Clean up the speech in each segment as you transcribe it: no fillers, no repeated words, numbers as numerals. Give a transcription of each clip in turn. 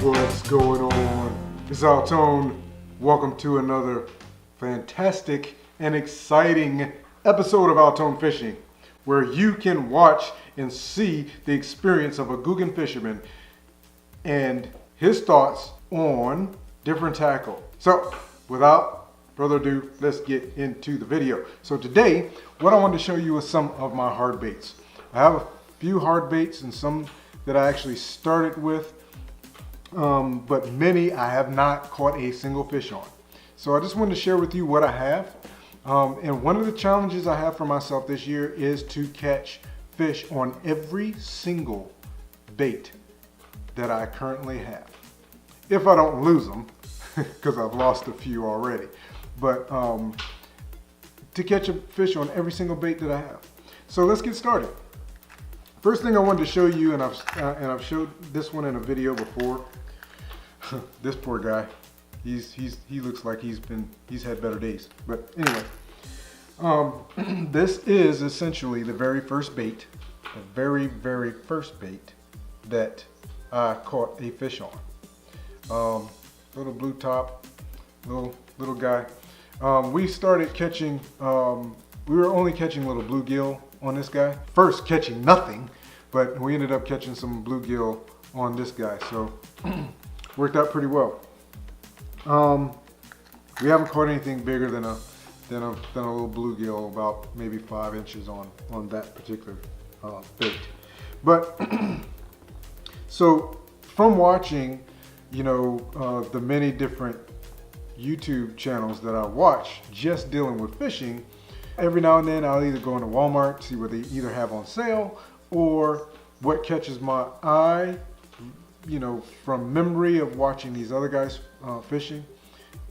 What's going on? It's Altone. Welcome to another fantastic and exciting episode of Altone Fishing, where you can watch and see the experience of a Googan fisherman and his thoughts on different tackle. So, without further ado, let's get into the video. So today, what I want to show you is some of my hard baits. I have a few hard baits and some that I actually started with, but many I have not caught a single fish on. So I just wanted to share with you what I have. And one of the challenges I have for myself this year is to catch fish on every single bait that I currently have. If I don't lose them, because I've lost a few already. But to catch a fish on every single bait that I have. So let's get started. First thing I wanted to show you, and I've showed this one in a video before. This poor guy, he looks like he's had better days. But anyway, this is essentially the very first bait, very first bait that I caught a fish on. Little blue top, little guy. We started catching. We were only catching little bluegill on this guy. First catching nothing, but we ended up catching some bluegill on this guy. So worked out pretty well. We haven't caught anything bigger than a little bluegill, about maybe 5 inches on that particular bait. But so from watching, the many different YouTube channels that I watch just dealing with fishing, every now and then I'll either go into Walmart, see what they either have on sale or what catches my eye, from memory of watching these other guys fishing.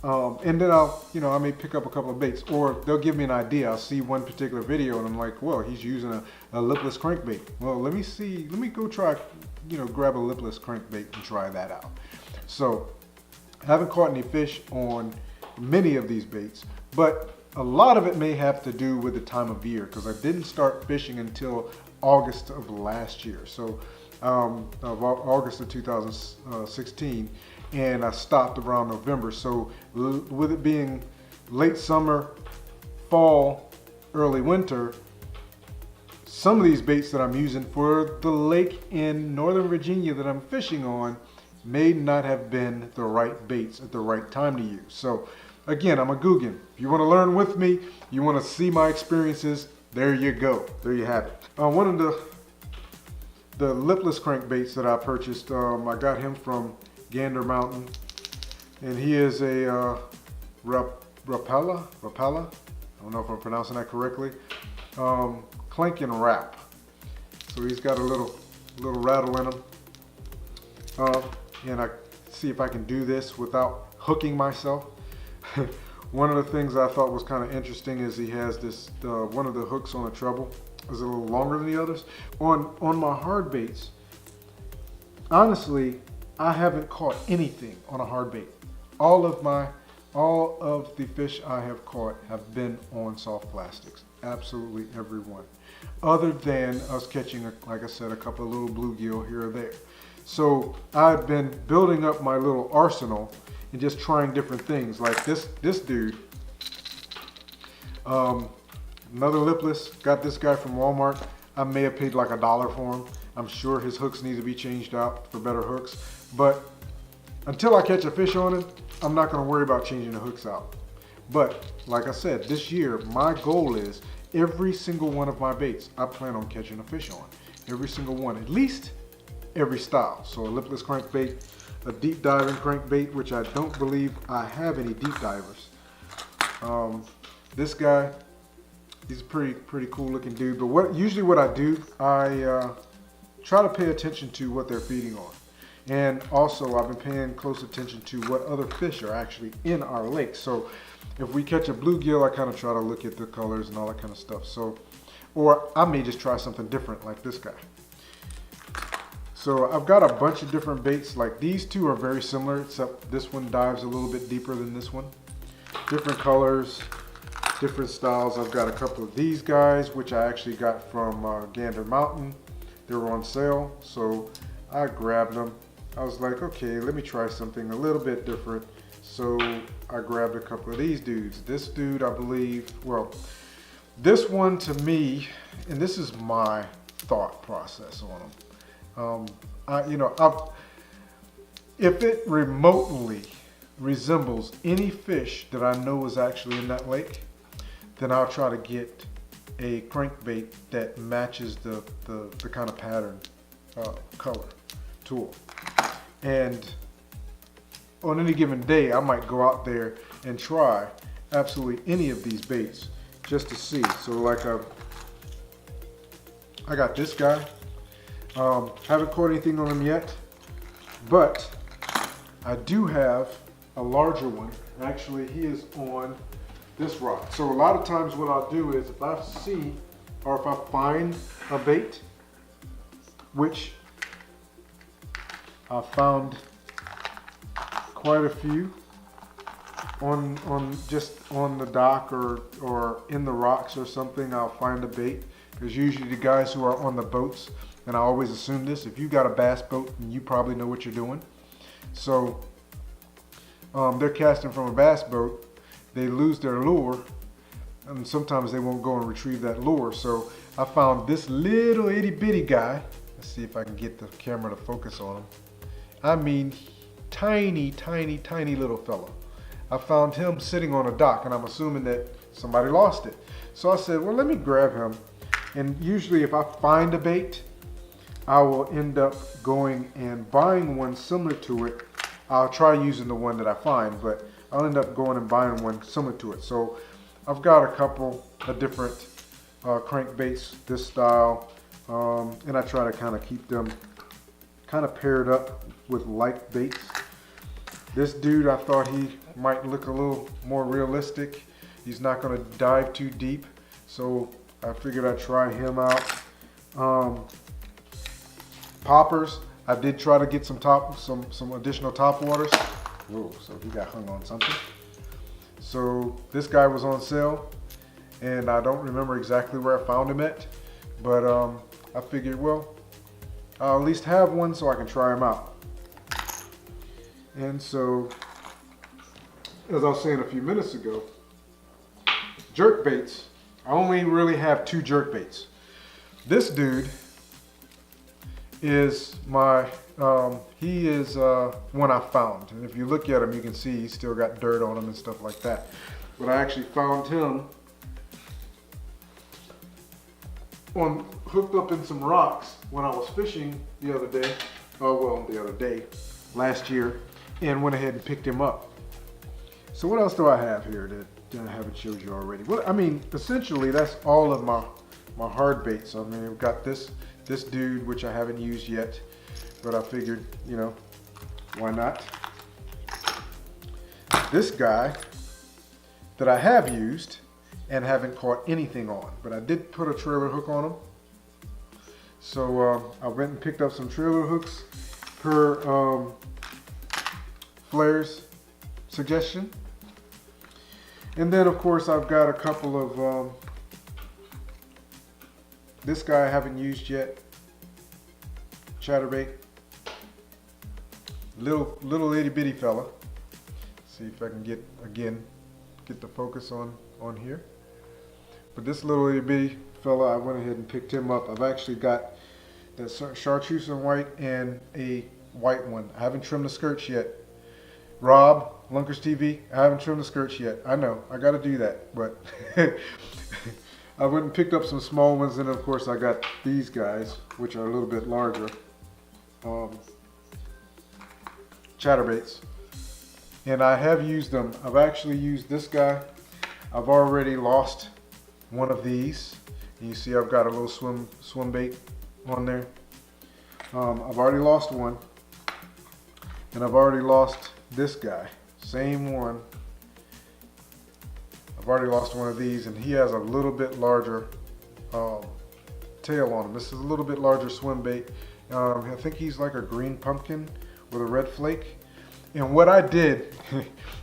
And then I may pick up a couple of baits, or they'll give me an idea. I'll see one particular video and I'm like, well, he's using a lipless crankbait. Well, let me go try, grab a lipless crankbait and try that out. So I haven't caught any fish on many of these baits, but a lot of it may have to do with the time of year, because I didn't start fishing until August of last year. So of August of 2016, and I stopped around November. So with it being late summer, fall, early winter, some of these baits that I'm using for the lake in Northern Virginia that I'm fishing on may not have been the right baits at the right time to use. So again, I'm a Googan. If you want to learn with me, you want to see my experiences, there you go. There you have it. One of the lipless crankbaits that I purchased, I got him from Gander Mountain, and he is a Rapala. I don't know if I'm pronouncing that correctly. Clank and wrap. So he's got a little rattle in him. And I see if I can do this without hooking myself. One of the things I thought was kind of interesting is he has this, one of the hooks on the treble is a little longer than the others. On my hard baits, honestly, I haven't caught anything on a hard bait. All of the fish I have caught have been on soft plastics. Absolutely every one. Other than us catching, like I said, a couple of little bluegill here or there. So I've been building up my little arsenal and just trying different things. Like this dude, another lipless, got this guy from Walmart. I may have paid like $1 for him. I'm sure his hooks need to be changed out for better hooks. But until I catch a fish on it, I'm not gonna worry about changing the hooks out. But like I said, this year, my goal is every single one of my baits, I plan on catching a fish on. Every single one, at least every style. So a lipless crankbait, a deep diving crankbait, which I don't believe I have any deep divers. This guy, he's a pretty cool looking dude. But usually what I do, I try to pay attention to what they're feeding on. And also I've been paying close attention to what other fish are actually in our lake. So if we catch a bluegill, I kind of try to look at the colors and all that kind of stuff. So, or I may just try something different like this guy. So I've got a bunch of different baits. Like these two are very similar, except this one dives a little bit deeper than this one. Different colors, different styles. I've got a couple of these guys, which I actually got from Gander Mountain. They were on sale, so I grabbed them. I was like, okay, let me try something a little bit different. So I grabbed a couple of these dudes. This dude, I believe, well, this one to me, and this is my thought process on them. If it remotely resembles any fish that I know is actually in that lake, then I'll try to get a crankbait that matches the kind of pattern, color, tool. And on any given day, I might go out there and try absolutely any of these baits just to see. So like I got this guy. Haven't caught anything on him yet, but I do have a larger one. Actually, he is on this rock. So a lot of times what I'll do is if I see or if I find a bait, which I found quite a few just on the dock or in the rocks or something, I'll find a bait. Because usually the guys who are on the boats, and I always assume this, if you've got a bass boat, then you probably know what you're doing. So they're casting from a bass boat, they lose their lure, and sometimes they won't go and retrieve that lure. So I found this little itty bitty guy. Let's see if I can get the camera to focus on him. I mean, tiny, tiny, tiny little fella. I found him sitting on a dock, and I'm assuming that somebody lost it. So I said, well, let me grab him. And usually if I find a bait, I will end up going and buying one similar to it. I'll try using the one that I find, but I'll end up going and buying one similar to it. So I've got a couple of different crankbaits this style, and I try to kind of keep them kind of paired up with light baits. This dude, I thought he might look a little more realistic. He's not going to dive too deep, so I figured I'd try him out. Poppers, I did try to get some additional top waters. Whoa, so he got hung on something. So this guy was on sale, and I don't remember exactly where I found him at, but I figured, well, I'll at least have one so I can try him out. And so, as I was saying a few minutes ago, jerk baits, I only really have two jerk baits. This dude is my, he is one I found. And if you look at him, you can see he's still got dirt on him and stuff like that. But I actually found him hooked up in some rocks when I was fishing the other day. Last year, and went ahead and picked him up. So what else do I have here that I haven't showed you already? Well, I mean, essentially that's all of my hard baits. I mean, I've got this dude, which I haven't used yet, but I figured, you know, why not? This guy that I have used and haven't caught anything on, but I did put a trailer hook on him. So I went and picked up some trailer hooks per Flair's suggestion. And then of course I've got a couple of, this guy I haven't used yet, chatterbait, little itty bitty fella. See if I can get the focus on here. But this little itty bitty fella, I went ahead and picked him up. I've actually got the chartreuse and white and a white one. I haven't trimmed the skirts yet. Rob, Lunkers TV, I haven't trimmed the skirts yet. I know, I gotta do that, but I went and picked up some small ones, and of course I got these guys, which are a little bit larger, chatterbaits. And I have used them. I've actually used this guy. I've already lost one of these. And you see I've got a little swim bait on there. I've already lost one. And I've already lost this guy. Same one. I've already lost one of these, and he has a little bit larger tail on him. This is a little bit larger swim bait. I think he's like a green pumpkin with a red flake. And what I did,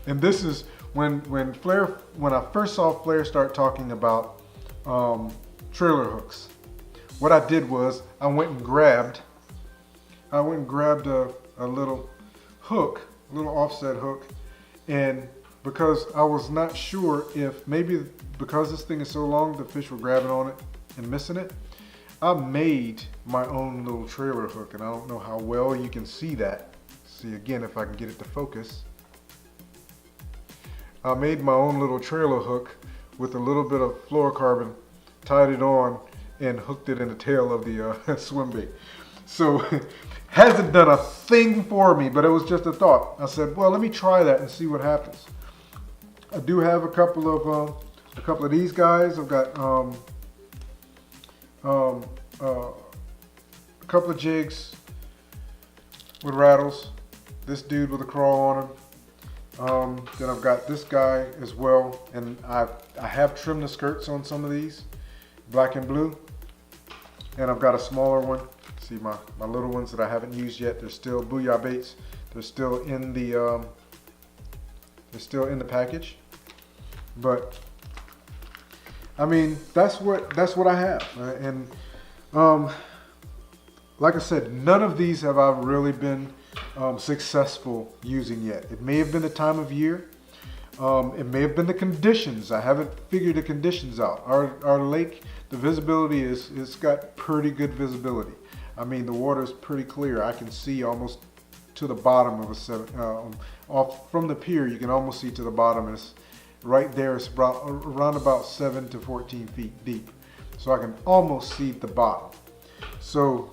and this is when I first saw Flair start talking about trailer hooks. what I did was I went and grabbed a little hook, a little offset hook, and because I was not sure if maybe because this thing is so long the fish were grabbing on it and missing it, I made my own little trailer hook, and I don't know how well you can see that. See again if I can get it to focus. I made my own little trailer hook with a little bit of fluorocarbon, tied it on, and hooked it in the tail of the swim bait. So hasn't done a thing for me, but it was just a thought. I said, well, let me try that and see what happens. I do have a couple of these guys. I've got a couple of jigs with rattles. This dude with a crawl on him. Then I've got this guy as well, and I have trimmed the skirts on some of these, black and blue. And I've got a smaller one. See my little ones that I haven't used yet. They're still booyah baits. They're still in the package. But I mean, that's what I have. And like I said, none of these have I really been successful using yet. It may have been the time of year. It may have been the conditions. I haven't figured the conditions out. Our lake, the visibility it's got pretty good visibility. I mean, the water is pretty clear. I can see almost to the bottom of off from the pier. You can almost see to the bottom. It's right there. It's around about 7 to 14 feet deep, so I can almost see the bottom. So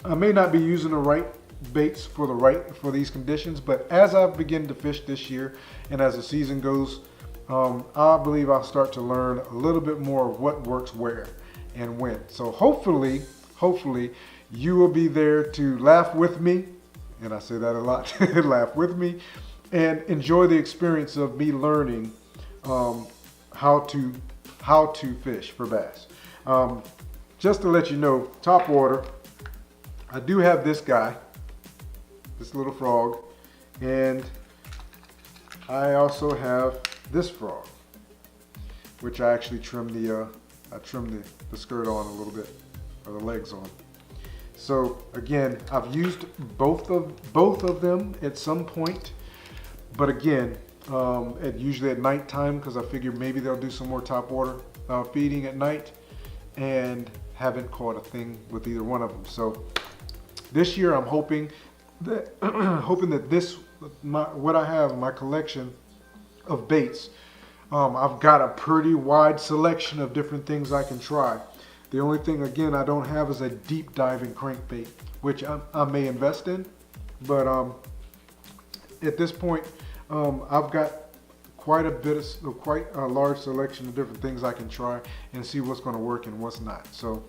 I may not be using the right baits for these conditions, but as I begin to fish this year and as the season goes, I believe I'll start to learn a little bit more of what works where and when. So hopefully you will be there to laugh with me, and I say that a lot, laugh with me, and enjoy the experience of me learning how to fish for bass. Just to let you know, top water, I do have this guy, this little frog, and I also have this frog, which I actually trimmed the skirt on a little bit, or the legs on. So again, I've used both of them at some point, but again, usually at nighttime, because I figured maybe they'll do some more top water feeding at night, and haven't caught a thing with either one of them. So this year I'm hoping that what I have in my collection of baits, I've got a pretty wide selection of different things I can try. The only thing, again, I don't have is a deep diving crankbait, which I may invest in, but at this point, I've got quite a large selection of different things I can try and see what's going to work and what's not. So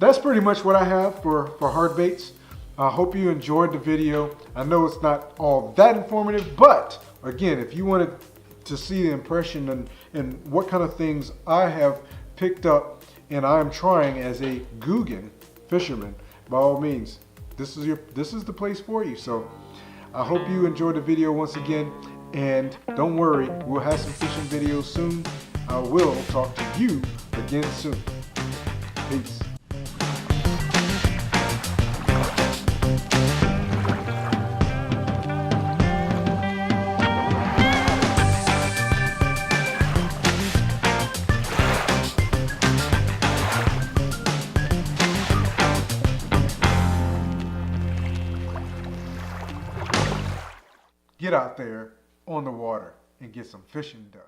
that's pretty much what I have for hard baits. I hope you enjoyed the video. I know it's not all that informative, but again, if you wanted to see the impression and what kind of things I have picked up and I'm trying as a Googan fisherman, by all means, this is the place for you. So I hope you enjoyed the video once again, and don't worry, we'll have some fishing videos soon. I will talk to you again soon. Peace. Get out there on the water and get some fishing done.